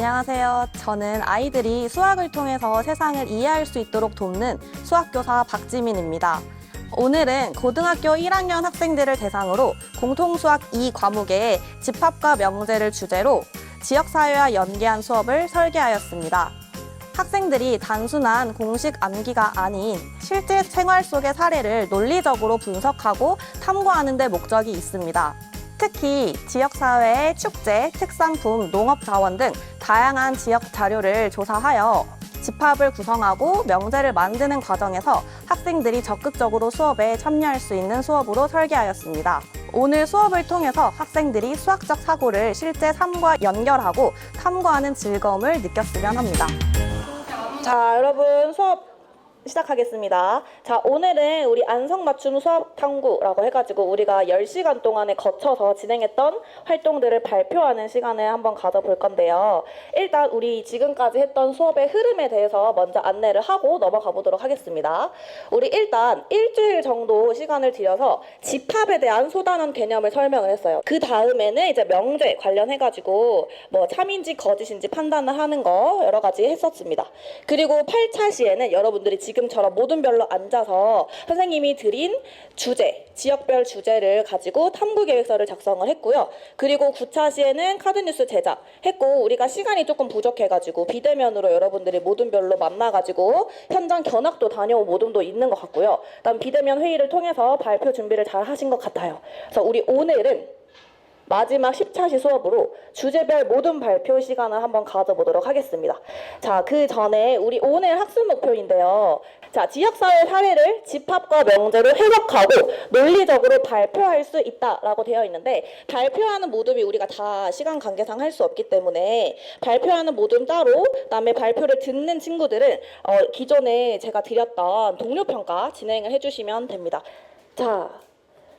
안녕하세요. 저는 아이들이 수학을 통해서 세상을 이해할 수 있도록 돕는 수학교사 박지민입니다. 오늘은 고등학교 1학년 학생들을 대상으로 공통수학 2과목의 집합과 명제를 주제로 지역사회와 연계한 수업을 설계하였습니다. 학생들이 단순한 공식 암기가 아닌 실제 생활 속의 사례를 논리적으로 분석하고 탐구하는 데 목적이 있습니다. 특히 지역사회의 축제, 특산품, 농업자원 등 다양한 지역 자료를 조사하여 집합을 구성하고 명제를 만드는 과정에서 학생들이 적극적으로 수업에 참여할 수 있는 수업으로 설계하였습니다. 오늘 수업을 통해서 학생들이 수학적 사고를 실제 삶과 연결하고 탐구하는 즐거움을 느꼈으면 합니다. 자, 여러분 수업 시작하겠습니다. 자, 오늘은 우리 안성맞춤 수학 탐구라고 해가지고 우리가 10시간 동안에 거쳐서 진행했던 활동들을 발표하는 시간을 한번 가져볼 건데요. 일단 우리 지금까지 했던 수업의 흐름에 대해서 먼저 안내를 하고 넘어가 보도록 하겠습니다. 우리 일단 일주일 정도 시간을 들여서 집합에 대한 소단원 개념을 설명을 했어요. 그 다음에는 이제 명제 관련해가지고 뭐 참인지 거짓인지 판단을 하는 거 여러 가지 했었습니다. 그리고 8차 시에는 여러분들이 지금처럼 모든 별로 앉아서 선생님이 드린 주제, 지역별 주제를 가지고 탐구계획서를 작성을 했고요. 그리고 9차 시에는 카드뉴스 제작했고 우리가 시간이 조금 부족해가지고 비대면으로 여러분들이 모든 별로 만나가지고 현장 견학도 다녀온 모둠도 있는 것 같고요. 그다음 비대면 회의를 통해서 발표 준비를 잘 하신 것 같아요. 그래서 우리 오늘은 마지막 10차시 수업으로 주제별 모든 발표 시간을 한번 가져보도록 하겠습니다. 자, 그 전에 우리 오늘 학습 목표인데요. 자, 지역사회 사례를 집합과 명제로 해석하고 논리적으로 발표할 수 있다라고 되어 있는데 발표하는 모둠이 우리가 다 시간 관계상 할 수 없기 때문에 발표하는 모둠 따로 그다음에 발표를 듣는 친구들은 기존에 제가 드렸던 동료평가 진행을 해주시면 됩니다. 자,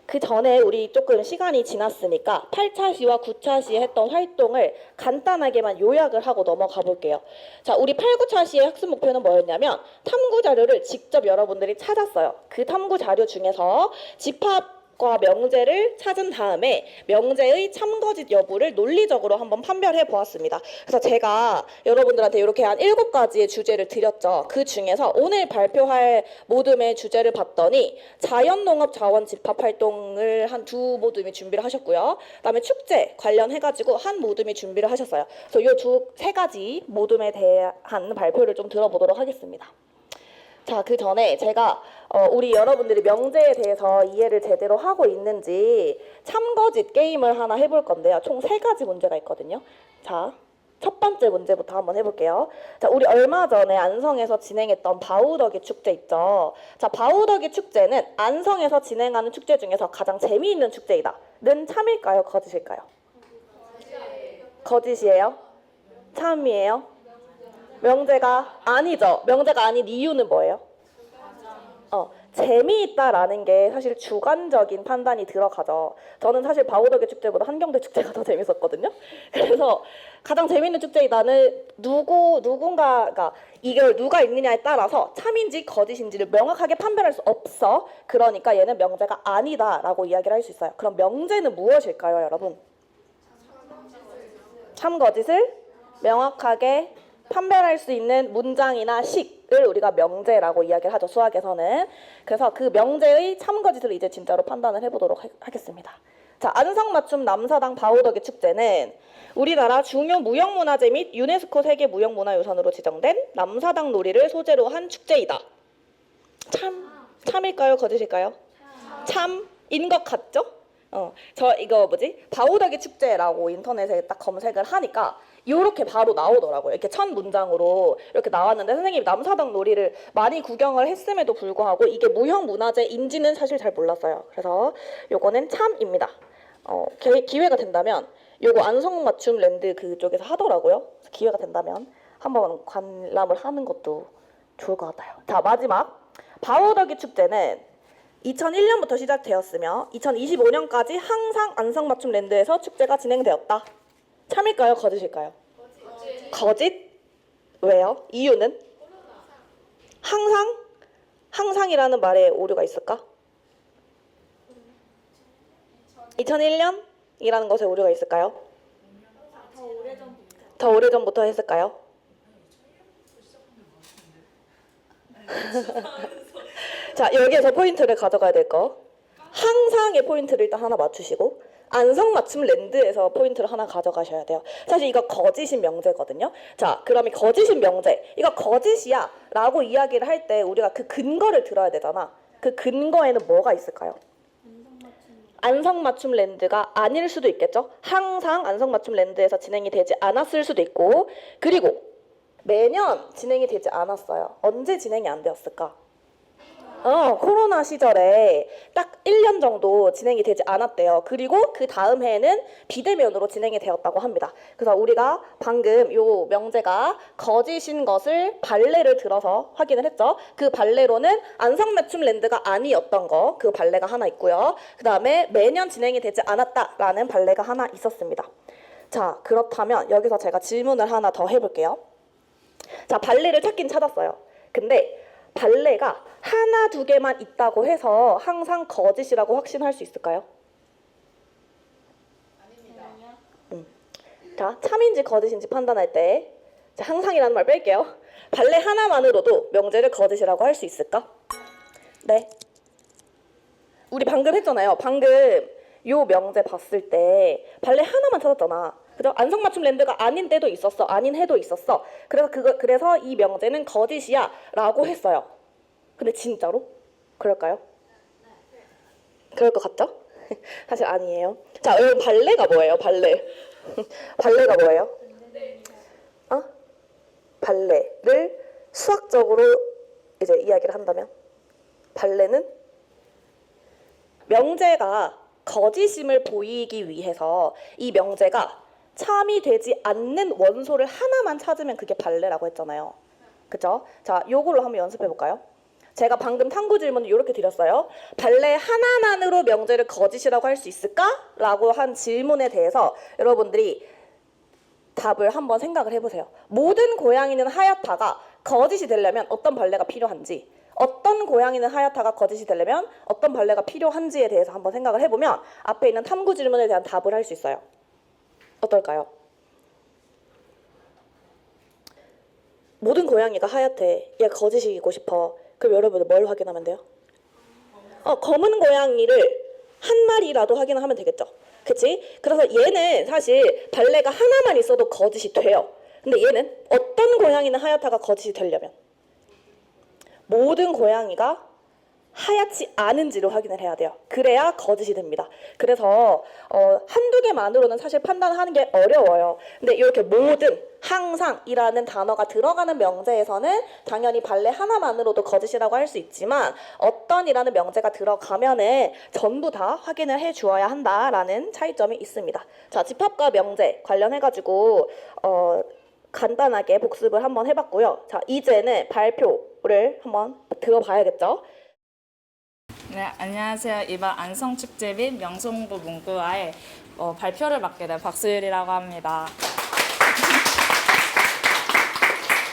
그 전에 우리 조금 시간이 지났으니까 8차 시와 9차 시에 했던 활동을 간단하게만 요약을 하고 넘어가 볼게요. 자, 우리 8, 9차 시의 학습 목표는 뭐였냐면 탐구 자료를 직접 여러분들이 찾았어요. 그 탐구 자료 중에서 집합과 명제를 찾은 다음에 명제의 참거짓 여부를 논리적으로 한번 판별해 보았습니다. 그래서 제가 여러분들한테 이렇게 한 7가지의 주제를 드렸죠. 그 중에서 오늘 발표할 모둠의 주제를 봤더니 자연농업자원 집합 활동을 한 2모둠이 준비를 하셨고요. 그다음에 축제 관련해가지고 한 모둠이 준비를 하셨어요. 그래서 이 세 가지 모둠에 대한 발표를 좀 들어보도록 하겠습니다. 자, 그 전에 제가 우리 여러분들이 명제에 대해서 이해를 제대로 하고 있는지 참거짓 게임을 하나 해볼 건데요. 총 3가지 문제가 있거든요. 자, 첫 번째 문제부터 한번 해볼게요. 자, 우리 얼마 전에 안성에서 진행했던 바우더기 축제 있죠. 자, 바우더기 축제는 안성에서 진행하는 축제 중에서 가장 재미있는 축제이다. 는 참일까요? 거짓일까요? 거짓이에요? 참이에요? 명제가 아니죠. 명제가 아닌 이유는 뭐예요? 재미있다라는 게 사실 주관적인 판단이 들어가죠. 저는 사실 바우더기 축제보다 한경대 축제가 더 재밌었거든요. 그래서 가장 재미있는 축제이다는 누군가가 이걸 누가 있느냐에 따라서 참인지 거짓인지를 명확하게 판별할 수 없어. 그러니까 얘는 명제가 아니다라고 이야기를 할 수 있어요. 그럼 명제는 무엇일까요, 여러분? 참거짓을 명확하게 판별할 수 있는 문장이나 식을 우리가 명제라고 이야기를 하죠, 수학에서는. 그래서 그 명제의 참거짓을 이제 진짜로 판단을 해보도록 하겠습니다. 자, 안성맞춤 남사당 바우더기 축제는 우리나라 중요 무형문화재 및 유네스코 세계 무형문화유산으로 지정된 남사당 놀이를 소재로 한 축제이다. 참일까요? 거짓일까요? 참인 것 같죠? 저 이거 바우더기 축제라고 인터넷에 딱 검색을 하니까 이렇게 바로 나오더라고요. 이렇게 첫 문장으로 이렇게 나왔는데 선생님이 남사당 놀이를 많이 구경을 했음에도 불구하고 이게 무형문화재인지는 사실 잘 몰랐어요. 그래서 요거는 참입니다. 기회가 된다면 요거 안성맞춤 랜드 그쪽에서 하더라고요. 그래서 기회가 된다면 한번 관람을 하는 것도 좋을 것 같아요. 자, 마지막 바우더기 축제는 2001년부터 시작되었으며 2025년까지 항상 안성맞춤 랜드에서 축제가 진행되었다. 참일까요? 거짓일까요? 거짓? 왜요? 이유는? 항상이라는 말에 오류가 있을까? 2001년이라는 것에 오류가 있을까요? 더 오래전부터 했을까요? 자, 여기에서 포인트를 가져가야 될 거. 항상의 포인트를 일단 하나 맞추시고 안성맞춤 랜드에서 포인트를 하나 가져가셔야 돼요. 사실 이거 거짓인 명제거든요. 자, 그럼 이 거짓인 명제, 이거 거짓이야 라고 이야기를 할 때 우리가 그 근거를 들어야 되잖아. 그 근거에는 뭐가 있을까요? 안성맞춤 랜드가 아닐 수도 있겠죠. 항상 안성맞춤 랜드에서 진행이 되지 않았을 수도 있고, 그리고 매년 진행이 되지 않았어요. 언제 진행이 안 되었을까? 코로나 시절에 딱 1년 정도 진행이 되지 않았대요. 그리고 그 다음 해에는 비대면으로 진행이 되었다고 합니다. 그래서 우리가 방금 요 명제가 거짓인 것을 발레를 들어서 확인을 했죠. 그 발레로는 안성맞춤 랜드가 아니었던 거, 그 발레가 하나 있고요. 그 다음에 매년 진행이 되지 않았다라는 발레가 하나 있었습니다. 자, 그렇다면 여기서 제가 질문을 하나 더 해볼게요. 자, 발레를 찾긴 찾았어요. 근데 발레가 하나 두 개만 있다고 해서 항상 거짓이라고 확신할 수 있을까요? 아닙니다. 자, 참인지 거짓인지 판단할 때, 자, 항상이라는 말 뺄게요. 발레 하나만으로도 명제를 거짓이라고 할 수 있을까? 네. 우리 방금 했잖아요. 방금 요 명제 봤을 때 발레 하나만 찾았잖아. 그죠? 안성맞춤 랜드가 아닌 때도 있었어. 아닌 해도 있었어. 그래서 이 명제는 거짓이야 라고 했어요. 근데 진짜로? 그럴까요? 그럴 것 같죠? 사실 아니에요. 자, 여러분 발레가 뭐예요? 발레. 발레가 뭐예요? 발레를 수학적으로 이제 이야기를 한다면 발레는 명제가 거짓임을 보이기 위해서 이 명제가 참이 되지 않는 원소를 하나만 찾으면 그게 발레라고 했잖아요. 그죠? 자, 요걸로 한번 연습해 볼까요? 제가 방금 탐구 질문을 이렇게 드렸어요. 발레 하나만으로 명제를 거짓이라고 할 수 있을까? 라고 한 질문에 대해서 여러분들이 답을 한번 생각을 해보세요. 모든 고양이는 하얗다가 거짓이 되려면 어떤 발레가 필요한지, 어떤 고양이는 하얗다가 거짓이 되려면 어떤 발레가 필요한지에 대해서 한번 생각을 해보면 앞에 있는 탐구 질문에 대한 답을 할 수 있어요. 어떨까요? 모든 고양이가 하얗대. 얘 거짓이고 싶어. 그럼 여러분들 뭘 확인하면 돼요? 검은 고양이를 한 마리라도 확인하면 되겠죠. 그치? 그래서 얘는 사실 발레가 하나만 있어도 거짓이 돼요. 근데 얘는 어떤 고양이는 하얗다가 거짓이 되려면 모든 고양이가 하얗지 않은지를 확인을 해야 돼요. 그래야 거짓이 됩니다. 그래서 한두 개만으로는 사실 판단하는 게 어려워요. 근데 이렇게 모든, 항상이라는 단어가 들어가는 명제에서는 당연히 발레 하나만으로도 거짓이라고 할 수 있지만 어떤이라는 명제가 들어가면은 전부 다 확인을 해 주어야 한다라는 차이점이 있습니다. 자, 집합과 명제 관련해가지고 간단하게 복습을 한번 해봤고요. 자, 이제는 발표를 한번 들어봐야겠죠. 네, 안녕하세요. 이번 안성축제 및 명소홍보 문구와의 발표를 맡게 된 박수율이라고 합니다.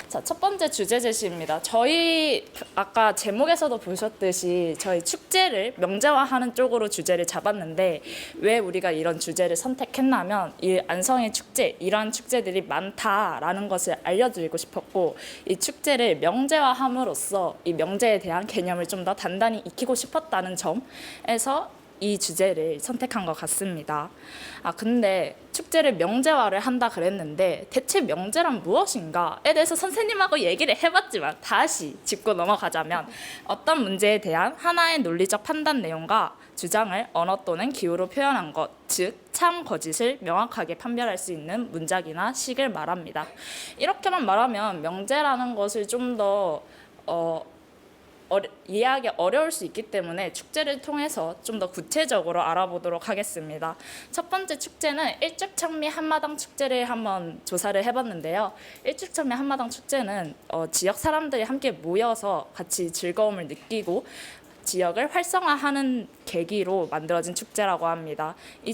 자, 첫 번째 주제 제시입니다. 저희 아까 제목에서도 보셨듯이 저희 축제를 명제화하는 쪽으로 주제를 잡았는데 왜 우리가 이런 주제를 선택했냐면 이 안성의 축제, 이러한 축제들이 많다라는 것을 알려드리고 싶었고 이 축제를 명제화함으로써 이 명제에 대한 개념을 좀 더 단단히 익히고 싶었다는 점에서 이 주제를 선택한 것 같습니다. 근데 축제를 명제화를 한다 그랬는데 대체 명제란 무엇인가에 대해서 선생님하고 얘기를 해봤지만 다시 짚고 넘어가자면 어떤 문제에 대한 하나의 논리적 판단 내용과 주장을 언어 또는 기호로 표현한 것, 즉 참, 거짓을 명확하게 판별할 수 있는 문장이나 식을 말합니다. 이렇게만 말하면 명제라는 것을 좀 더 이해하기 어려울 수 있기 때문에 축제를 통해서 좀 더 구체적으로 알아보도록 하겠습니다. 첫 번째 축제는 일축천미 한마당 축제를 한번 조사를 해봤는데요. 일축천미 한마당 축제는 지역 사람들이 함께 모여서 같이 즐거움을 느끼고 지역을 활성화하는 계기로 만들어진 축제라고 합니다. 이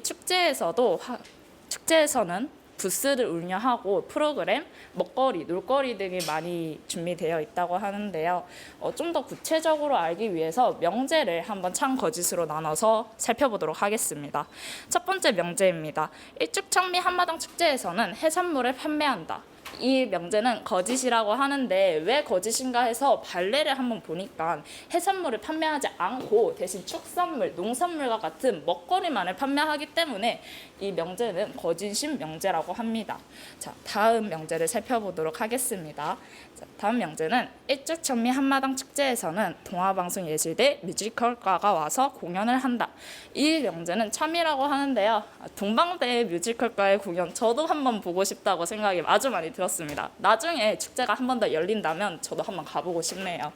축제에서는 부스를 운영하고 프로그램, 먹거리, 놀거리 등이 많이 준비되어 있다고 하는데요. 좀 더 구체적으로 알기 위해서 명제를 한번 참거짓으로 나눠서 살펴보도록 하겠습니다. 첫 번째 명제입니다. 일축천미 한마당 축제에서는 해산물을 판매한다. 이 명제는 거짓이라고 하는데 왜 거짓인가 해서 발레를 한번 보니까 해산물을 판매하지 않고 대신 축산물, 농산물과 같은 먹거리만을 판매하기 때문에 이 명제는 거짓인 명제라고 합니다. 자, 다음 명제를 살펴보도록 하겠습니다. 자, 다음 명제는 일주천미 한마당 축제에서는 동화방송예술대 뮤지컬과가 와서 공연을 한다. 이 명제는 참이라고 하는데요. 동방대 뮤지컬과의 공연 저도 한번 보고 싶다고 생각이 아주 많이 들었습니다. 나중에 축제가 한 번 더 열린다면 저도 한번 가보고 싶네요.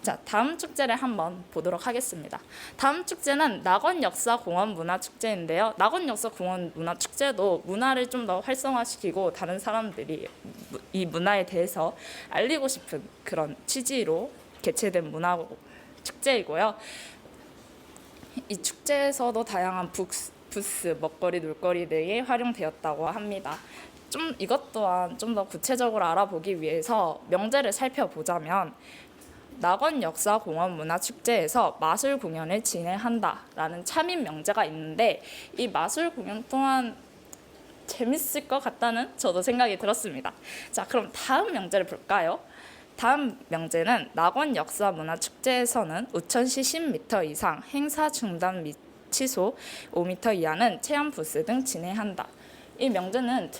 자, 다음 축제를 한번 보도록 하겠습니다. 다음 축제는 낙원역사공원 문화축제인데요. 낙원역사공원 문화축제도 문화를 좀 더 활성화시키고 다른 사람들이 이 문화에 대해서 알리고 싶은 그런 취지로 개최된 문화 축제이고요. 이 축제에서도 다양한 부스, 먹거리, 놀거리 등이 활용되었다고 합니다. 이것 또한 좀 더 구체적으로 알아보기 위해서 명제를 살펴보자면 낙원역사공원 문화축제에서 마술 공연을 진행한다라는 참인 명제가 있는데 이 마술 공연 또한 재밌을 것 같다는 저도 생각이 들었습니다. 자, 그럼 다음 명제를 볼까요? 다음 명제는 낙원역사문화축제에서는 우천시 10m 이상 행사 중단 및 취소 5m 이하는 체험 부스 등 진행한다. 이 명제는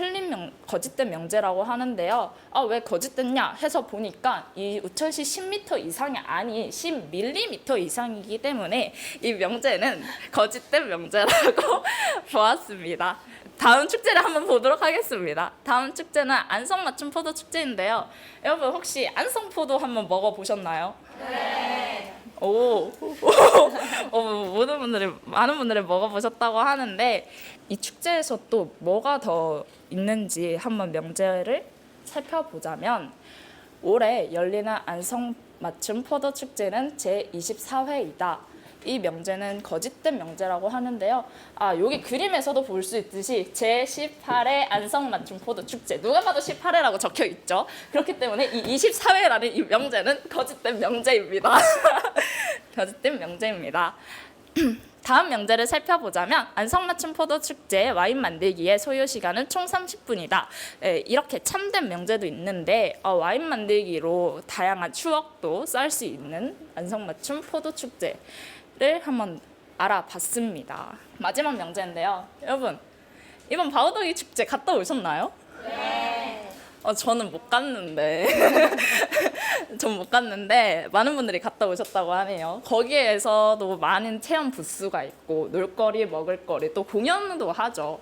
거짓된 명제라고 하는데요. 왜 거짓됐냐 해서 보니까 이 우천시 10m 이상이 아닌 10mm 이상이기 때문에 이 명제는 거짓된 명제라고 보았습니다. 다음 축제를 한번 보도록 하겠습니다. 다음 축제는 안성맞춤포도 축제인데요. 여러분 혹시 안성포도 한번 먹어보셨나요? 네. 많은 분들이 먹어보셨다고 하는데 이 축제에서 또 뭐가 더 있는지 한번 명제를 살펴보자면 올해 열리는 안성맞춤포도 축제는 제24회이다. 이 명제는 거짓된 명제라고 하는데요. 여기 그림에서도 볼 수 있듯이 제18회 안성맞춤포도 축제 누가 봐도 18회라고 적혀 있죠. 그렇기 때문에 이 24회라는 이 명제는 거짓된 명제입니다. 거짓된 명제입니다. 다음 명제를 살펴보자면 안성맞춤포도 축제 와인 만들기의 소요 시간은 총 30분이다. 이렇게 참된 명제도 있는데 와인 만들기로 다양한 추억도 쌓을 수 있는 안성맞춤포도 축제를 한번 알아봤습니다. 마지막 명제인데요. 여러분 이번 바우더기 축제 갔다 오셨나요? 네. 저는 못 갔는데 전 못 갔는데 많은 분들이 갔다 오셨다고 하네요. 거기에서도 많은 체험 부스가 있고 놀거리, 먹을거리 또 공연도 하죠.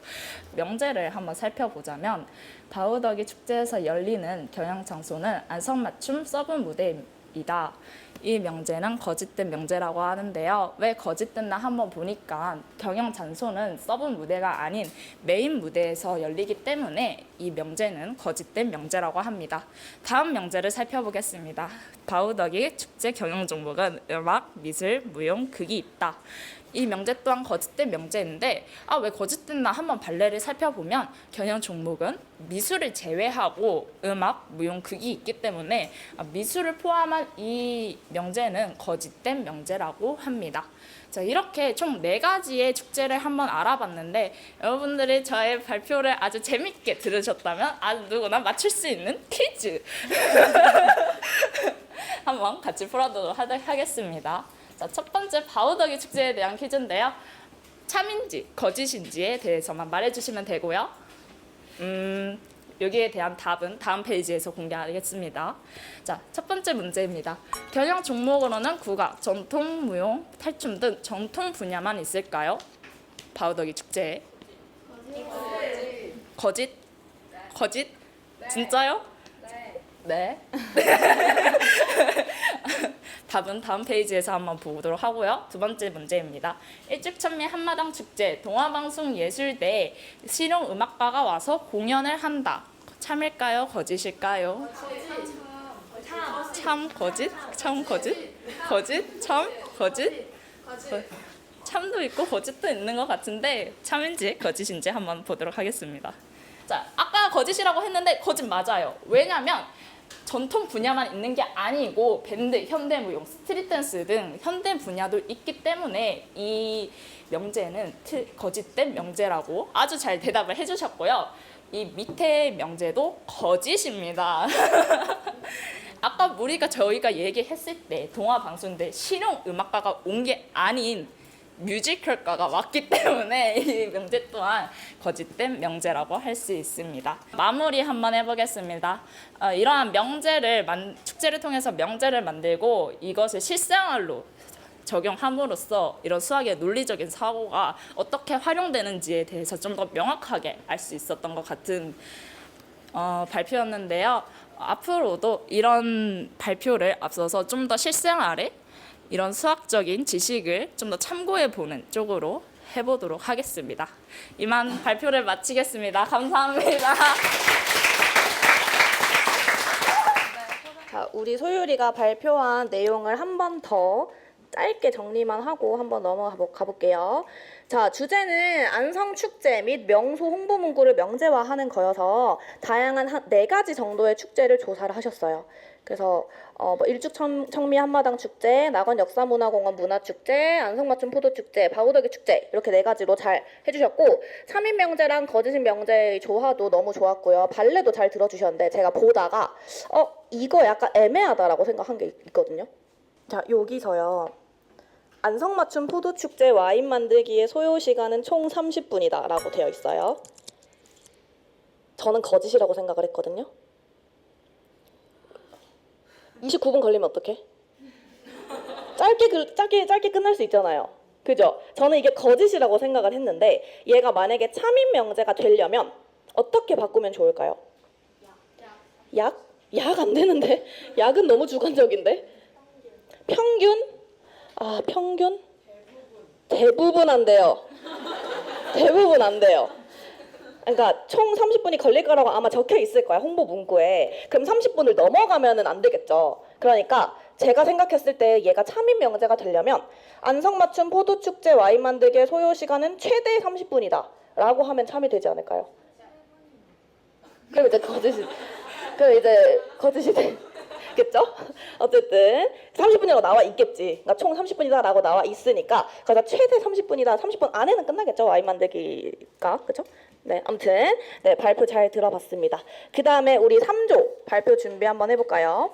명제를 한번 살펴보자면 바우더기 축제에서 열리는 경영 장소는 안성맞춤 서브 무대입니다. 이 명제는 거짓된 명제라고 하는데요. 왜 거짓됐나 한번 보니까 경영 장소는 서브 무대가 아닌 메인 무대에서 열리기 때문에 이 명제는 거짓된 명제라고 합니다. 다음 명제를 살펴보겠습니다. 바우더기 축제 경영 종목은 음악, 미술, 무용, 극이 있다. 이 명제 또한 거짓된 명제인데 왜 거짓됐나 한번 발레를 살펴보면 경영 종목은 미술을 제외하고 음악, 무용, 극이 있기 때문에 미술을 포함한 이 명제는 거짓된 명제라고 합니다. 자, 이렇게 총 4가지의 축제를 한번 알아봤는데 여러분들이 저의 발표를 아주 재밌게 들으셨다면 아주 누구나 맞출 수 있는 퀴즈 한번 같이 풀어보도록 하겠습니다. 자, 첫 번째 바우더기 축제에 대한 퀴즈인데요. 참인지 거짓인지에 대해서만 말해주시면 되고요. 여기에 대한 답은 다음 페이지에서 공개하겠습니다. 자, 첫 번째 문제입니다. 경영 종목으로는 국악, 전통, 무용, 탈춤 등 전통 분야만 있을까요? 바우더기 축제에. 거짓? 거짓? 진짜요? 네. 답은 다음 페이지에서 한번 보도록 하고요. 두 번째 문제입니다. 일축천미 한마당 축제 동화방송예술대 실용음악가가 와서 공연을 한다. 참일까요? 거짓일까요? 참 거짓? 참 거짓? 거짓? 참 거짓? 참도 있고 거짓도 있는 것 같은데 참인지 거짓인지 한번 보도록 하겠습니다. 자, 아까 거짓이라고 했는데 거짓 맞아요. 왜냐면 전통 분야만 있는 게 아니고 밴드, 현대무용, 스트릿댄스 등 현대 분야도 있기 때문에 이 명제는 거짓된 명제라고 아주 잘 대답을 해주셨고요. 이 밑에 명제도 거짓입니다. 아까 우리가 저희가 얘기했을 때 동화 방송인데 실용 음악가가 온 게 아닌 뮤지컬가가 왔기 때문에 이 명제 또한 거짓된 명제라고 할 수 있습니다. 마무리 한번 해보겠습니다. 이러한 축제를 통해서 명제를 만들고 이것을 실생활로 적용함으로써 이런 수학의 논리적인 사고가 어떻게 활용되는지에 대해서 좀 더 명확하게 알 수 있었던 것 같은 발표였는데요. 앞으로도 이런 발표를 앞서서 좀 더 실생활에 이런 수학적인 지식을 좀 더 참고해 보는 쪽으로 해보도록 하겠습니다. 이만 발표를 마치겠습니다. 감사합니다. 자, 우리 소율이가 발표한 내용을 한 번 더 짧게 정리만 하고 한번 넘어가 볼게요. 자, 주제는 안성축제 및 명소 홍보 문구를 명제화하는 거여서 다양한 4가지 정도의 축제를 조사를 하셨어요. 그래서 일죽천미 한마당 축제, 낙원 역사문화공원 문화축제, 안성맞춤 포도축제, 바우더기 축제 이렇게 4가지로 잘 해주셨고 참인 명제랑 거짓인 명제의 조화도 너무 좋았고요. 발레도 잘 들어주셨는데 제가 보다가 이거 약간 애매하다라고 생각한 게 있거든요. 자, 여기서요. 안성맞춤 포도축제 와인 만들기의 소요 시간은 총 30분이다 라고 되어 있어요. 저는 거짓이라고 생각을 했거든요. 29분 걸리면 어떡해? 짧게 끝날 수 있잖아요. 그죠? 저는 이게 거짓이라고 생각을 했는데 얘가 만약에 참인 명제가 되려면 어떻게 바꾸면 좋을까요? 약? 약 안 되는데? 약은 너무 주관적인데? 평균? 평균? 대부분 안 돼요. 대부분 안 돼요. 그러니까 총 30분이 걸릴 거라고 아마 적혀 있을 거야, 홍보 문구에. 그럼 30분을 넘어가면은 안 되겠죠. 그러니까 제가 생각했을 때 얘가 참인 명제가 되려면 안성맞춤 포도축제 와인 만들기의 소요 시간은 최대 30분이다 라고 하면 참이 되지 않을까요? 그럼 이제 거짓이 되겠죠? 어쨌든 30분이라고 나와 있겠지. 그러니까 총 30분이다 라고 나와 있으니까 그래서 최대 30분이다. 30분 안에는 끝나겠죠, 와인 만들기가. 그렇죠? 네, 아무튼 발표 잘 들어봤습니다. 그 다음에 우리 3조 발표 준비 한번 해볼까요?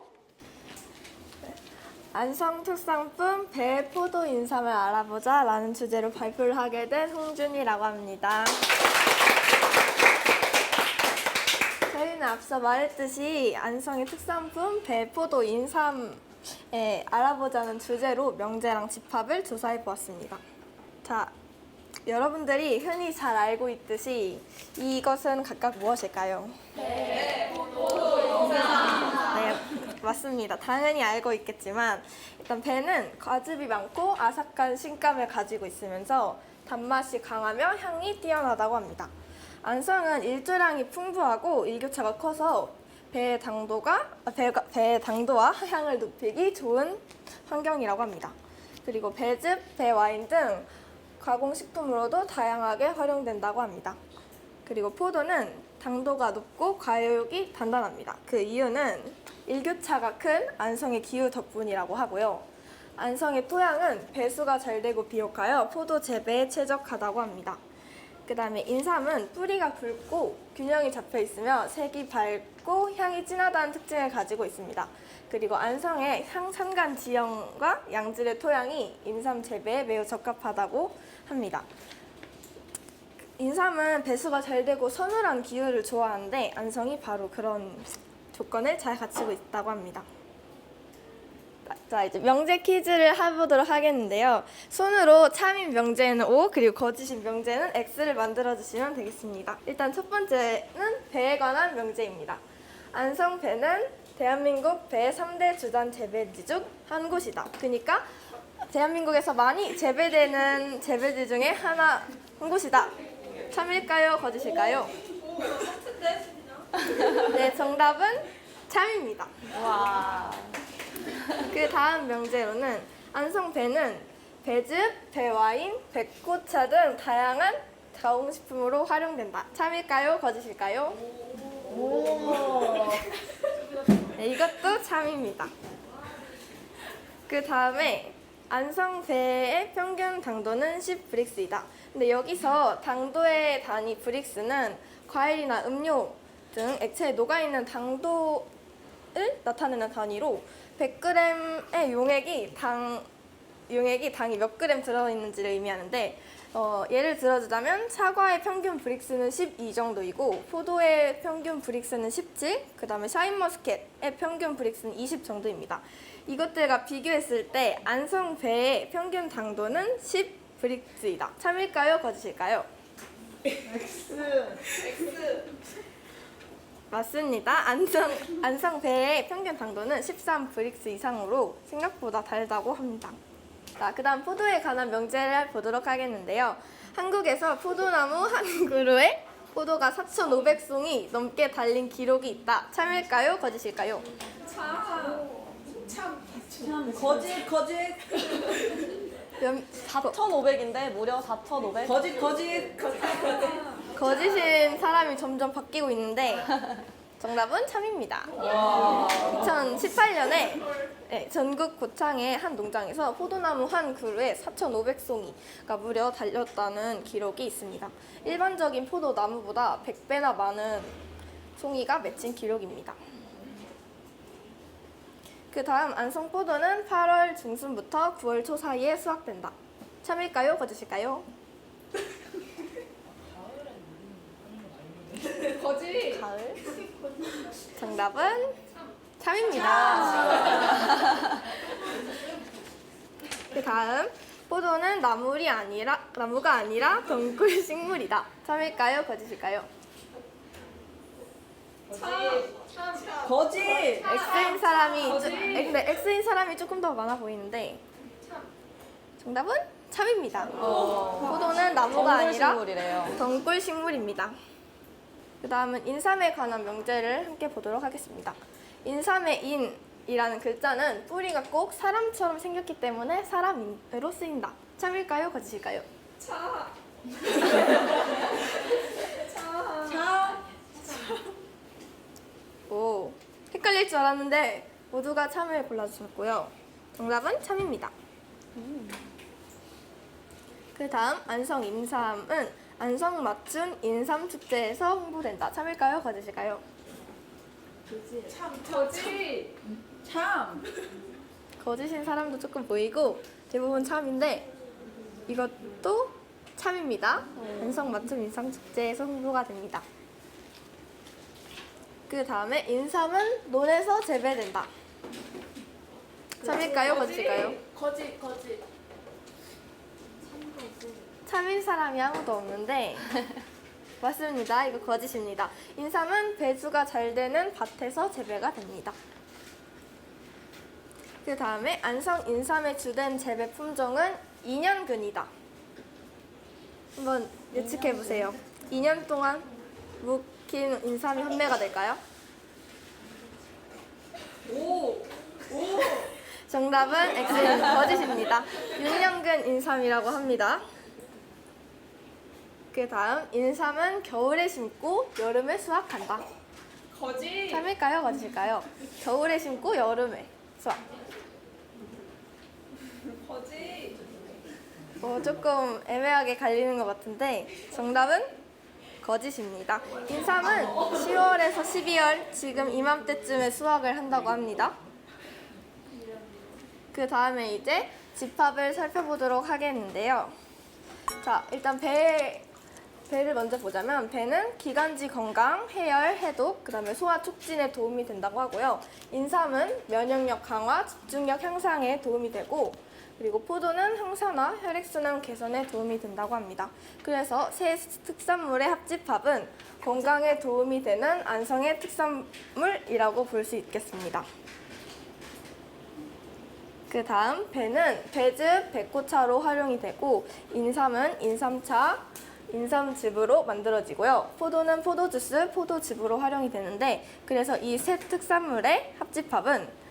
안성 특산품 배 포도 인삼을 알아보자 라는 주제로 발표를 하게 된 홍준이라고 합니다. 저희는 앞서 말했듯이 안성의 특산품 배 포도 인삼에 알아보자는 주제로 명제랑 집합을 조사해 보았습니다. 자, 여러분들이 흔히 잘 알고 있듯이 이것은 각각 무엇일까요? 배, 포도, 인삼. 네, 맞습니다. 당연히 알고 있겠지만 일단 배는 과즙이 많고 아삭한 식감을 가지고 있으면서 단맛이 강하며 향이 뛰어나다고 합니다. 안성은 일조량이 풍부하고 일교차가 커서 배의 당도와 향을 높이기 좋은 환경이라고 합니다. 그리고 배즙, 배와인 등 가공식품으로도 다양하게 활용된다고 합니다. 그리고 포도는 당도가 높고 과육이 단단합니다. 그 이유는 일교차가 큰 안성의 기후 덕분이라고 하고요. 안성의 토양은 배수가 잘 되고 비옥하여 포도 재배에 최적하다고 합니다. 그 다음에 인삼은 뿌리가 굵고 균형이 잡혀 있으며 색이 밝고 향이 진하다는 특징을 가지고 있습니다. 그리고 안성의 산간 지형과 양질의 토양이 인삼 재배에 매우 적합하다고 합니다. 인삼은 배수가 잘 되고 서늘한 기후를 좋아하는데 안성이 바로 그런 조건을 잘 갖추고 있다고 합니다. 자, 이제 명제 퀴즈를 해보도록 하겠는데요. 손으로 참인 명제는 O, 그리고 거짓인 명제는 X를 만들어주시면 되겠습니다. 일단 첫 번째는 배에 관한 명제입니다. 안성 배는 대한민국 배 3대 주단 재배지 중 한 곳이다. 그러니까 대한민국에서 많이 재배되는 재배지 중에 한 곳이다. 참일까요? 거짓일까요? 네, 정답은 참입니다. 와. 그 다음 명제로는 안성 배는 배즙, 배와인, 백고차 등 다양한 가공식품으로 활용된다. 참일까요? 거짓일까요? 네, 이것도 참입니다. 그 다음에 안성배의 평균 당도는 10브릭스이다. 근데 여기서 당도의 단위 브릭스는 과일이나 음료 등 액체에 녹아있는 당도를 나타내는 단위로 100g의 용액이 당이 몇 그램 들어있는지를 의미하는데 예를 들어주자면 사과의 평균 브릭스는 12 정도이고 포도의 평균 브릭스는 17, 그 다음에 샤인머스켓의 평균 브릭스는 20 정도입니다. 이것들과 비교했을 때 안성배의 평균 당도는 10브릭스이다. 참일까요? 거짓일까요? 맞습니다. 안성배의 평균 당도는 13브릭스 이상으로 생각보다 달다고 합니다. 자, 그 다음 포도에 관한 명제를 보도록 하겠는데요. 한국에서 포도나무 한 그루에 포도가 4,500송이 넘게 달린 기록이 있다. 참일까요? 거짓일까요? 거짓. 4,500인데 무려 4,500. 거짓인 사람이 점점 바뀌고 있는데 정답은 참입니다. 2018년에 전국 고창의 한 농장에서 포도나무 한 그루에 4,500송이가 무려 달렸다는 기록이 있습니다. 일반적인 포도나무보다 100배나 많은 송이가 맺힌 기록입니다. 그 다음 안성포도는 8월 중순부터 9월 초 사이에 수확된다. 참일까요? 거짓일까요? 가을. 정답은 참입니다. 그 다음 포도는 나무가 아니라 덩굴 식물이다. 참일까요? 거짓일까요? 거짓. X인 사람이 조금 더 많아 보이는데 정답은 참입니다. 포도는 나무가 아니라 식물이래요. 덩굴 식물입니다. 그 다음은 인삼에 관한 명제를 함께 보도록 하겠습니다. 인삼의 인이라는 글자는 뿌리가 꼭 사람처럼 생겼기 때문에 사람으로 쓰인다. 참일까요? 거짓일까요? 오, 헷갈릴 줄 알았는데 모두가 참을 골라주셨고요. 정답은 참입니다. 그 다음 안성 인삼은 안성맞춤 인삼축제에서 홍보된다. 참일까요? 거짓일까요? 거짓인 사람도 조금 보이고 대부분 참인데 이것도 참입니다. 안성맞춤 인삼축제에서 홍보가 됩니다. 그 다음에 인삼은 논에서 재배된다. 참일까요? 거짓일까요? 거짓. 참일 사람이 아무도 없는데 맞습니다. 이거 거짓입니다. 인삼은 배수가 잘 되는 밭에서 재배가 됩니다. 그 다음에 안성 인삼의 주된 재배 품종은 2년근이다. 한번 예측해 보세요. 2년 동안 묵힌 인삼이 판매가 될까요? 정답은 X인 거짓입니다. 6년근 인삼이라고 합니다. 그 다음 인삼은 겨울에 심고 여름에 수확한다. 거짓. 참일까요? 거짓일까요? 겨울에 심고 여름에 수확. 거짓. 조금 애매하게 갈리는 것 같은데 정답은 거짓입니다. 인삼은 10월에서 12월 지금 이맘때쯤에 수확을 한다고 합니다. 그 다음에 이제 집합을 살펴보도록 하겠는데요. 자, 일단 배를 먼저 보자면 배는 기관지 건강, 해열, 해독, 그 다음에 소화 촉진에 도움이 된다고 하고요. 인삼은 면역력 강화, 집중력 향상에 도움이 되고 그리고 포도는 항산화, 혈액순환 개선에 도움이 된다고 합니다. 그래서 세 특산물의 합집합은 건강에 도움이 되는 안성의 특산물이라고 볼 수 있겠습니다. 그 다음 배는 배즙, 배꽃차로 활용이 되고 인삼은 인삼차, 인삼즙으로 만들어지고요. 포도는 포도주스, 포도즙으로 활용이 되는데 그래서 이 세 특산물의 합집합은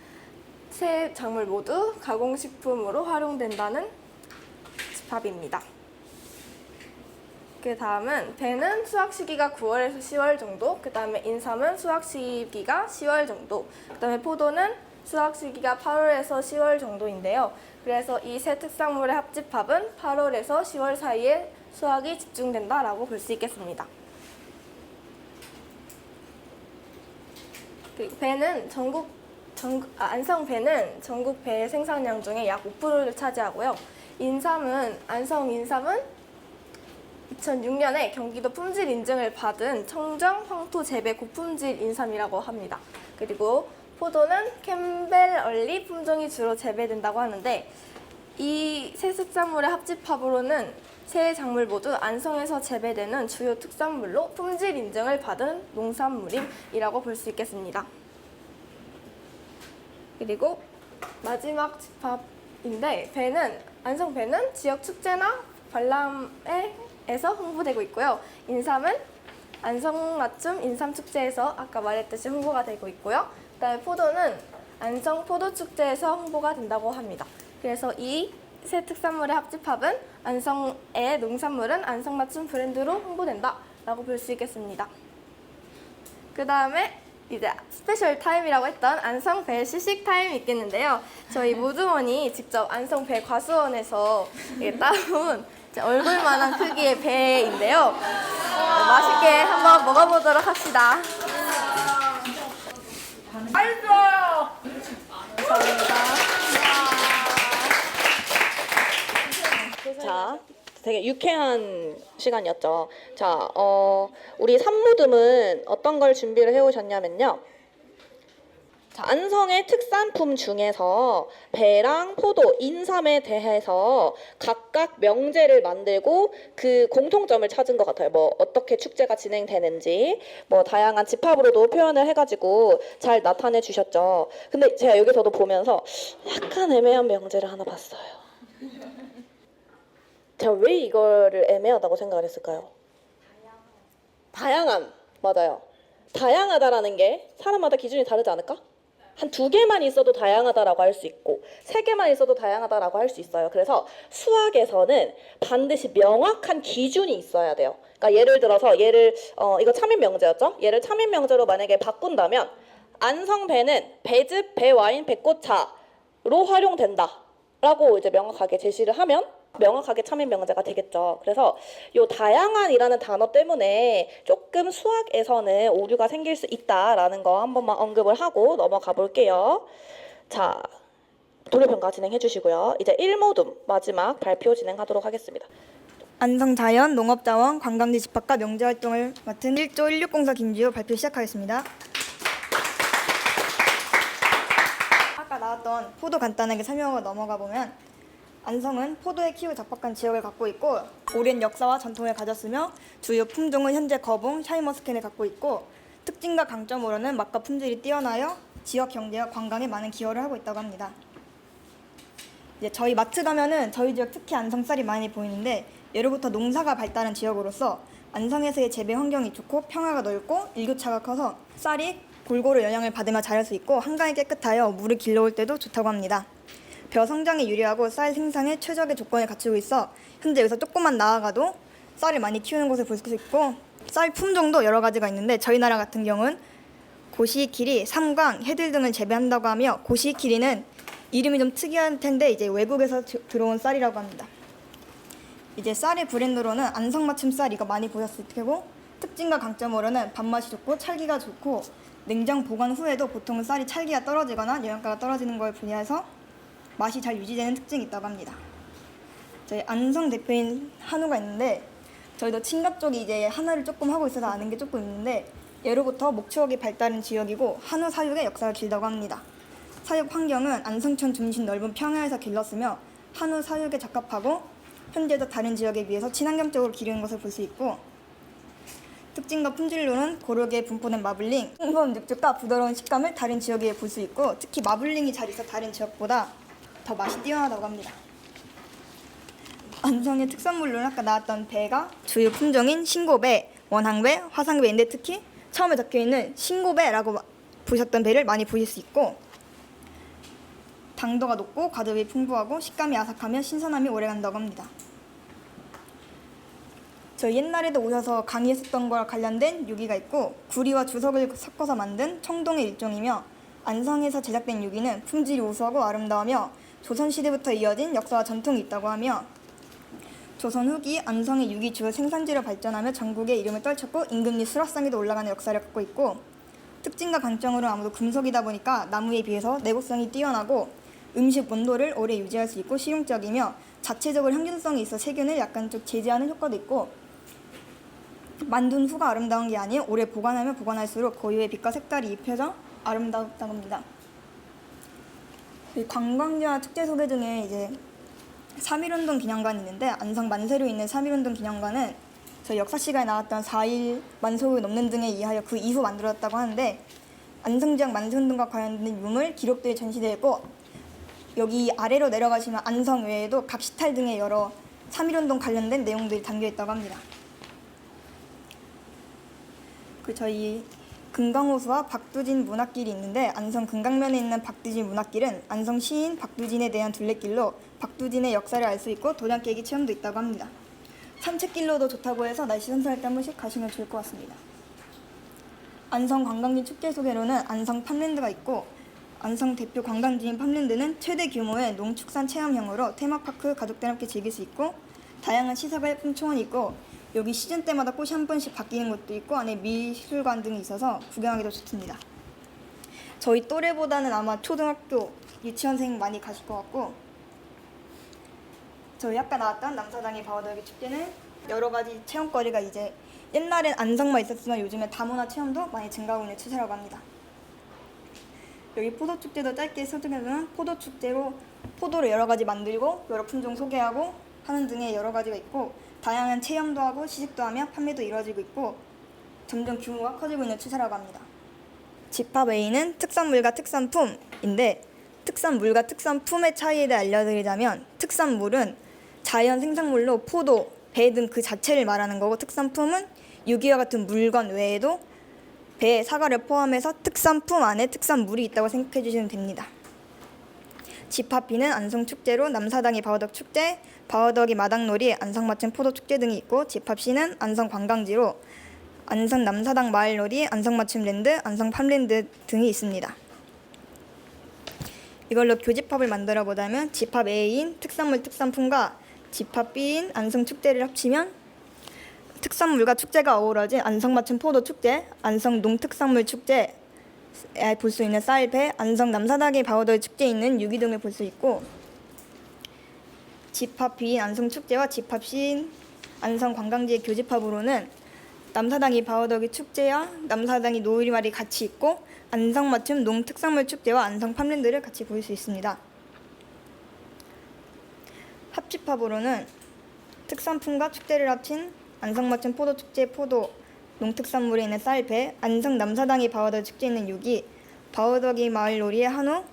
세 작물 모두 가공식품으로 활용된다는 집합입니다. 그 다음은 배는 수확 시기가 9월에서 10월 정도, 그 다음에 인삼은 수확 시기가 10월 정도, 그 다음에 포도는 수확 시기가 8월에서 10월 정도인데요. 그래서 이 세 특산물의 합집합은 8월에서 10월 사이에 수확이 집중된다라고 볼 수 있겠습니다. 그리고 배는 안성배는 전국 배 생산량 중에 약 5%를 차지하고요. 안성 인삼은 2006년에 경기도 품질 인증을 받은 청정 황토 재배 고품질 인삼이라고 합니다. 그리고 포도는 캠벨얼리 품종이 주로 재배된다고 하는데 이 세 특산물의 합집합으로는 세 작물 모두 안성에서 재배되는 주요 특산물로 품질 인증을 받은 농산물이라고 볼 수 있겠습니다. 그리고 마지막 집합인데 안성배는 지역 축제나 관람회에서 홍보되고 있고요. 인삼은 안성맞춤 인삼축제에서 아까 말했듯이 홍보가 되고 있고요. 그다음에 포도는 안성 포도축제에서 홍보가 된다고 합니다. 그래서 이 세 특산물의 합집합은 안성의 농산물은 안성맞춤 브랜드로 홍보된다라고 볼 수 있겠습니다. 그 다음에 이제 스페셜 타임이라고 했던 안성배 시식 타임이 있겠는데요. 저희 모두원이 직접 안성배 과수원에서 따온 얼굴만한 크기의 배인데요. 맛있게 한번 먹어보도록 합시다. 맛있어요. 감사합니다. 자, 되게 유쾌한 시간이었죠. 자, 우리 산모듬은 어떤 걸 준비를 해오셨냐면요. 자, 안성의 특산품 중에서 배랑 포도, 인삼에 대해서 각각 명제를 만들고 그 공통점을 찾은 것 같아요. 뭐 어떻게 축제가 진행되는지, 뭐 다양한 집합으로도 표현을 해가지고 잘 나타내 주셨죠. 근데 제가 여기서도 보면서 약간 애매한 명제를 하나 봤어요. 제가 왜 이거를 애매하다고 생각을 했을까요? 다양한, 맞아요. 다양하다라는 게 사람마다 기준이 다르지 않을까? 한 2개만 있어도 다양하다라고 할 수 있고 3개만 있어도 다양하다라고 할 수 있어요. 그래서 수학에서는 반드시 명확한 기준이 있어야 돼요. 그러니까 예를 들어서 이거 참인 명제였죠? 얘를 참인 명제로 만약에 바꾼다면 안성배는 배즙, 배와인, 배꽃차로 활용된다라고 이제 명확하게 제시를 하면 명확하게 참인 명제가 되겠죠. 그래서 요 다양한이라는 단어 때문에 조금 수학에서는 오류가 생길 수 있다라는 거 한 번만 언급을 하고 넘어가 볼게요. 자, 돌려평가 진행해 주시고요. 이제 1모둠 마지막 발표 진행하도록 하겠습니다. 안성자연 농업자원 관광지 집합과 명제활동을 맡은 1조 1604 김지호 발표 시작하겠습니다. 아까 나왔던 포도 간단하게 설명하고 넘어가 보면 안성은 포도에 키우 적합한 지역을 갖고 있고 오랜 역사와 전통을 가졌으며 주요 품종은 현재 거봉, 샤인머스켓을 갖고 있고 특징과 강점으로는 맛과 품질이 뛰어나여 지역 경제와 관광에 많은 기여를 하고 있다고 합니다. 이제 저희 마트 가면은 저희 지역 특히 안성 쌀이 많이 보이는데 예로부터 농사가 발달한 지역으로서 안성에서의 재배 환경이 좋고 평화가 넓고 일교차가 커서 쌀이 골고루 영향을 받으며 자랄 수 있고 한강이 깨끗하여 물을 길러올 때도 좋다고 합니다. 벼 성장에 유리하고 쌀 생산에 최적의 조건을 갖추고 있어 현재 여기서 조금만 나아가도 쌀을 많이 키우는 곳을 볼 수 있고 쌀 품종도 여러 가지가 있는데 저희 나라 같은 경우는 고시키리, 삼광, 해들 등을 재배한다고 하며 고시키리는 이름이 좀 특이할 텐데 이제 외국에서 들어온 쌀이라고 합니다. 이제 쌀의 브랜드로는 안성맞춤 쌀 이거 많이 보셨을 테고 특징과 강점으로는 밥맛이 좋고 찰기가 좋고 냉장 보관 후에도 보통 쌀이 찰기가 떨어지거나 영양가가 떨어지는 걸 분리해서 맛이 잘 유지되는 특징이 있다고 합니다. 저희 안성 대표인 한우가 있는데 저희도 친가 쪽이 이제 한우를 조금 하고 있어서 아는 게 조금 있는데 예로부터 목축이 발달한 지역이고 한우 사육의 역사가 길다고 합니다. 사육 환경은 안성천 중심 넓은 평야에서 길렀으며 한우 사육에 적합하고 현재도 다른 지역에 비해서 친환경적으로 기르는 것을 볼 수 있고 특징과 품질로는 고르게 분포된 마블링, 풍부한 육즙과 부드러운 식감을 다른 지역에 볼 수 있고 특히 마블링이 잘 있어 다른 지역보다 더 맛이 뛰어나다고 합니다. 안성의 특산물로는 아까 나왔던 배가 주요 품종인 신고배, 원항배, 화상배인데 특히 처음에 적혀있는 신고배라고 보셨던 배를 많이 보실 수 있고 당도가 높고 과즙이 풍부하고 식감이 아삭하며 신선함이 오래간다고 합니다. 저희 옛날에도 오셔서 강의했었던 거랑 관련된 유기가 있고 구리와 주석을 섞어서 만든 청동의 일종이며 안성에서 제작된 유기는 품질이 우수하고 아름다우며 조선시대부터 이어진 역사와 전통이 있다고 하며 조선 후기 안성의 유기 주요 생산지로 발전하며 전국의 이름을 떨쳤고 임금 및 수락상에도 올라가는 역사를 갖고 있고 특징과 강점으로는 아무래도 금속이다 보니까 나무에 비해서 내구성이 뛰어나고 음식 온도를 오래 유지할 수 있고 실용적이며 자체적으로 항균성이 있어 세균을 약간 좀 제지하는 효과도 있고 만든 후가 아름다운 게 아닌 오래 보관하면 보관할수록 고유의 빛과 색깔이 입혀져 아름답다고 합니다. 관광지와 축제 소개 중에 이제 3.1운동 기념관이 있는데 안성 만세로 있는 3.1운동 기념관은 저희 역사 시간에 나왔던 4.1 만소를 넘는 등에 의하여 그 이후 만들어졌다고 하는데 안성 지역 만세운동과 관련된 유물, 기록들이 전시되어 있고 여기 아래로 내려가시면 안성 외에도 각시탈 등의 여러 3.1운동 관련된 내용들이 담겨 있다고 합니다. 그 저희 금강호수와 박두진 문학길이 있는데 안성 금강면에 있는 박두진 문학길은 안성 시인 박두진에 대한 둘레길로 박두진의 역사를 알 수 있고 도장 깨기 체험도 있다고 합니다. 산책길로도 좋다고 해서 날씨 선선할 때 한 번씩 가시면 좋을 것 같습니다. 안성 관광지 축제 소개로는 안성 팜랜드가 있고 안성 대표 관광지인 팜랜드는 최대 규모의 농축산 체험형으로 테마파크 가족들 함께 즐길 수 있고 다양한 시설과 예품총원이 있고 여기 시즌 때마다 꽃이 한 번씩 바뀌는 것도 있고 안에 미술관 등이 있어서 구경하기도 좋습니다. 저희 또래보다는 아마 초등학교, 유치원생 많이 가실 것 같고 저희 아까 나왔던 남사당의 바오더기 축제는 여러 가지 체험거리가 이제 옛날엔 안성만 있었지만 요즘에 다문화 체험도 많이 증가하고 있는 추세라고 합니다. 여기 포도축제도 짧게 설정해주면 포도축제로 포도를 여러 가지 만들고 여러 품종 소개하고 하는 등의 여러 가지가 있고 다양한 체험도 하고 시식도 하며 판매도 이루어지고 있고 점점 규모가 커지고 있는 추세라고 합니다. 집합 A는 특산물과 특산품인데 특산물과 특산품의 차이에 대해 알려드리자면 특산물은 자연 생산물로 포도, 배 등 그 자체를 말하는 거고 특산품은 유기와 같은 물건 외에도 배, 사과를 포함해서 특산품 안에 특산물이 있다고 생각해 주시면 됩니다. 집합 B는 안성축제로 남사당이 바오덕 축제, 바오덕이 마당놀이, 안성마침 포도축제 등이 있고 집합 C는 안성관광지로 안성 남사당 마을놀이, 안성마침랜드, 안성팜랜드 등이 있습니다. 이걸로 교집합을 만들어 보자면 집합 A인 특산물 특산품과 집합 B인 안성축제를 합치면 특산물과 축제가 어우러진 안성마침 포도축제, 안성 농특산물 축제, 볼 수 있는 쌀배, 안성 남사당의 바오덕 축제에 있는 유기동을 볼 수 있고 집합 B인 안성축제와 집합 C인 안성관광지의 교집합으로는 남사당이 바오덕이 축제와 남사당이 노을이말이 같이 있고 안성맞춤 농특산물 축제와 안성팜랜드를 같이 볼 수 있습니다. 합집합으로는 특산품과 축제를 합친 안성맞춤 포도축제 포도, 농특산물에 있는 쌀배, 안성 남사당이 바오덕 축제에 있는 유기, 바오덕이 마을놀이의 한우,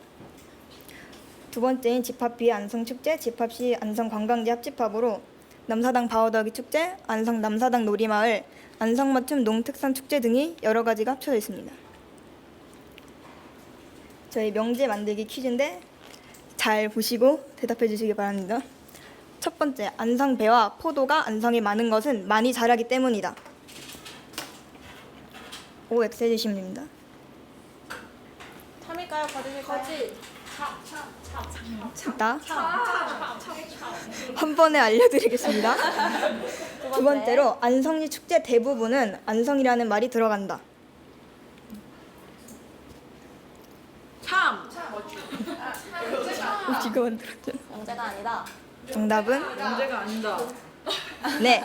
두 번째인 집합 B 안성축제, 집합 C 안성관광지 합집합으로 남사당 바오덕이 축제, 안성 남사당 놀이마을, 안성맞춤 농특산 축제 등이 여러 가지가 합쳐져 있습니다. 저희 명제 만들기 퀴즈인데 잘 보시고 대답해 주시기 바랍니다. 첫 번째, 안성 배와 포도가 안성에 많은 것은 많이 자라기 때문이다. O X 해주시면 됩니다. 참일까요? 거짓일까요? 나 한 번에 알려드리겠습니다. 두 번째로 안성리 축제 대부분은 안성이라는 말이 들어간다. 지금 만들었죠. 명제가 아니다. 정답은 문제가 아니다. 네.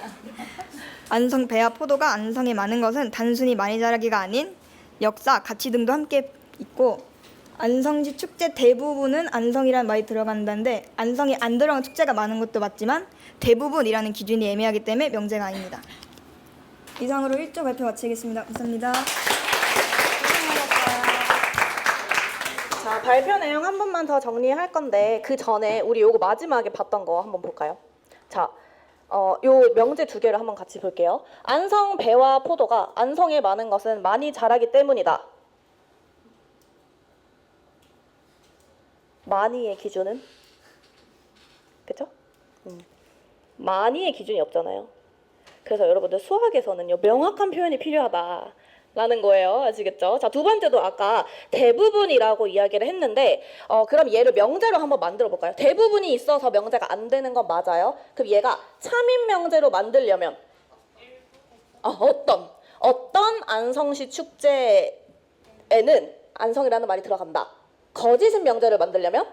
안성 배와 포도가 안성에 많은 것은 단순히 많이 자라기가 아닌 역사, 가치 등도 함께 있고 안성시 축제 대부분은 안성이라는 말이 들어간다는데 안성이 안 들어간 축제가 많은 것도 맞지만 대부분이라는 기준이 애매하기 때문에 명제가 아닙니다. 이상으로 1조 발표 마치겠습니다. 감사합니다. 자, 발표 내용 한 번만 더 정리할 건데 그 전에 우리 요거 마지막에 봤던 거 한번 볼까요? 자, 요 명제 두 개를 한번 같이 볼게요. 안성 배와 포도가 안성에 많은 것은 많이 자라기 때문이다. 많이의 기준은? 그쵸? 많이의 기준이 없잖아요. 그래서 여러분들 수학에서는요, 명확한 표현이 필요하다. 라는 거예요. 아시겠죠? 자, 두 번째도 아까 대부분이라고 이야기를 했는데 그럼 얘를 명제로 한번 만들어 볼까요? 대부분이 있어서 명제가 안 되는 건 맞아요. 그럼 얘가 참인 명제로 만들려면 어떤 안성시 축제에는 안성이라는 말이 들어간다. 거짓인 명제를 만들려면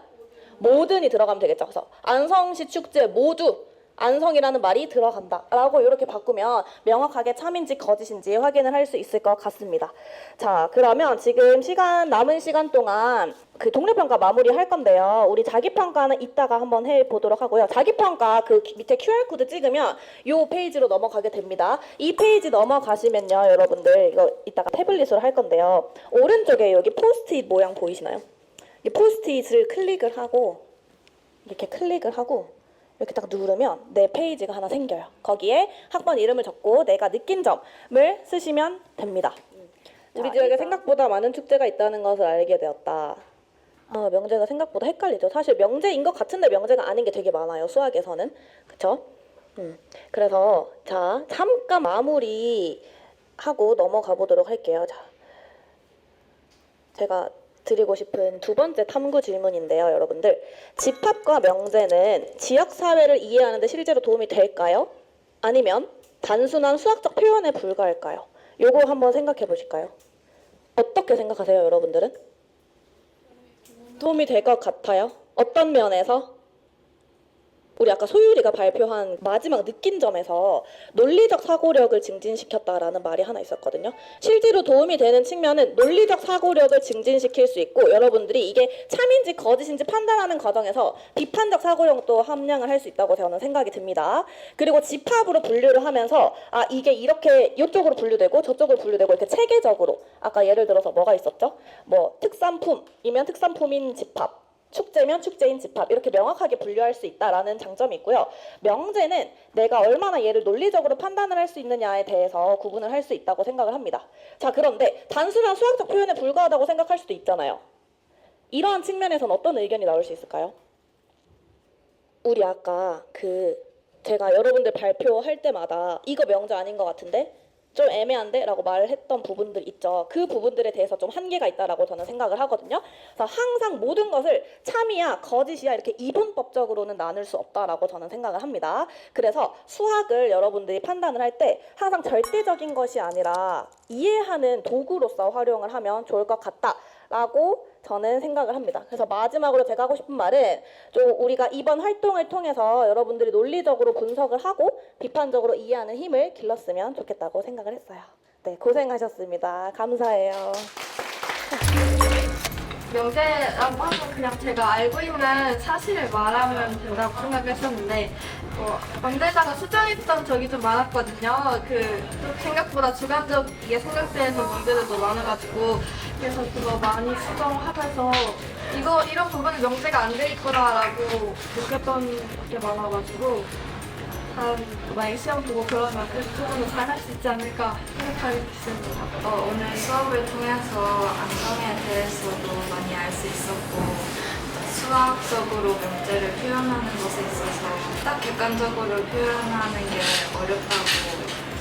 모든이 들어가면 되겠죠. 그래서 안성시 축제 모두 안성이라는 말이 들어간다 라고 이렇게 바꾸면 명확하게 참인지 거짓인지 확인을 할 수 있을 것 같습니다. 자, 그러면 지금 남은 시간 동안 그 동료평가 마무리 할 건데요. 우리 자기평가는 이따가 한번 해보도록 하고요. 자기평가 그 밑에 QR코드 찍으면 이 페이지로 넘어가게 됩니다. 이 페이지 넘어가시면요, 여러분들 이거 이따가 태블릿으로 할 건데요. 오른쪽에 여기 포스트잇 모양 보이시나요? 이 포스트잇을 클릭을 하고 이렇게 클릭을 하고 이렇게 딱 누르면 내 페이지가 하나 생겨요. 거기에 학번 이름을 적고 내가 느낀 점을 쓰시면 됩니다. 우리 지역에 생각보다 많은 축제가 있다는 것을 알게 되었다. 명제가 생각보다 헷갈리죠. 사실 명제인 것 같은데 명제가 아닌 게 되게 많아요. 수학에서는. 그쵸? 그래서 자, 잠깐 마무리하고 넘어가 보도록 할게요. 자, 제가 드리고 싶은 두 번째 탐구 질문인데요, 여러분들. 집합과 명제는 지역사회를 이해하는 데 실제로 도움이 될까요? 아니면 단순한 수학적 표현에 불과할까요? 요거 한번 생각해 보실까요? 어떻게 생각하세요, 여러분들은? 도움이 될 것 같아요? 어떤 면에서? 우리 아까 소율이가 발표한 마지막 느낀 점에서 논리적 사고력을 증진시켰다라는 말이 하나 있었거든요. 실제로 도움이 되는 측면은 논리적 사고력을 증진시킬 수 있고, 여러분들이 이게 참인지 거짓인지 판단하는 과정에서 비판적 사고력도 함량을 할 수 있다고 저는 생각이 듭니다. 그리고 집합으로 분류를 하면서 이게 이렇게 이쪽으로 분류되고 저쪽으로 분류되고 이렇게 체계적으로, 아까 예를 들어서 뭐가 있었죠? 뭐 특산품이면 특산품인 집합, 축제면 축제인 집합, 이렇게 명확하게 분류할 수 있다라는 장점이 있고요. 명제는 내가 얼마나 얘를 논리적으로 판단을 할 수 있느냐에 대해서 구분을 할 수 있다고 생각을 합니다. 자, 그런데 단순한 수학적 표현에 불과하다고 생각할 수도 있잖아요. 이러한 측면에서는 어떤 의견이 나올 수 있을까요? 우리 아까 제가 여러분들 발표할 때마다 이거 명제 아닌 것 같은데? 좀 애매한데? 라고 말을 했던 부분들 있죠. 그 부분들에 대해서 좀 한계가 있다라고 저는 생각을 하거든요. 그래서 항상 모든 것을 참이야 거짓이야 이렇게 이분법적으로는 나눌 수 없다라고 저는 생각을 합니다. 그래서 수학을 여러분들이 판단을 할 때 항상 절대적인 것이 아니라 이해하는 도구로서 활용을 하면 좋을 것 같다라고 저는 생각을 합니다. 그래서 마지막으로 제가 하고 싶은 말은 좀 우리가 이번 활동을 통해서 여러분들이 논리적으로 분석을 하고 비판적으로 이해하는 힘을 길렀으면 좋겠다고 생각을 했어요. 네, 고생하셨습니다. 감사해요. 명제라고 하면 그냥 제가 알고 있는 사실을 말하면 된다고 생각했었는데 명제자가 수정했던 적이 좀 많았거든요. 생각보다 주관적이게 생각되는 문제들도 많아가지고 그래서 그거 많이 수정하면서 이런 부분은 명제가 안 돼 있구나라고 느꼈던 게 많아가지고 만약에 시험 보고 그러면 그 부분은 잘 할 수 있지 않을까 생각하겠습니다. 오늘 수업을 통해서 안성에 대해서도 많이 알 수 있었고 수학적으로 명제를 표현하는 것에 있어서 딱 객관적으로 표현하는 게 어렵다고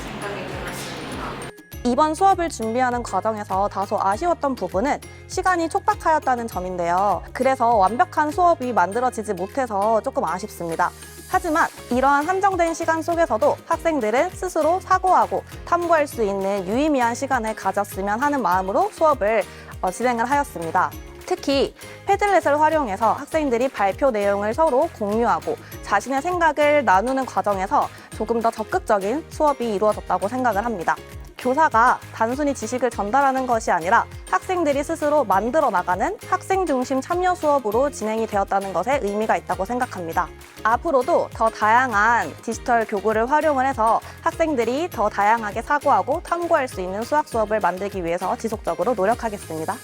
생각이 들었습니다. 이번 수업을 준비하는 과정에서 다소 아쉬웠던 부분은 시간이 촉박하였다는 점인데요. 그래서 완벽한 수업이 만들어지지 못해서 조금 아쉽습니다. 하지만 이러한 한정된 시간 속에서도 학생들은 스스로 사고하고 탐구할 수 있는 유의미한 시간을 가졌으면 하는 마음으로 수업을 진행을 하였습니다. 특히 패들렛을 활용해서 학생들이 발표 내용을 서로 공유하고 자신의 생각을 나누는 과정에서 조금 더 적극적인 수업이 이루어졌다고 생각을 합니다. 교사가 단순히 지식을 전달하는 것이 아니라 학생들이 스스로 만들어 나가는 학생 중심 참여 수업으로 진행이 되었다는 것에 의미가 있다고 생각합니다. 앞으로도 더 다양한 디지털 교구를 활용을 해서 학생들이 더 다양하게 사고하고 탐구할 수 있는 수학 수업을 만들기 위해서 지속적으로 노력하겠습니다.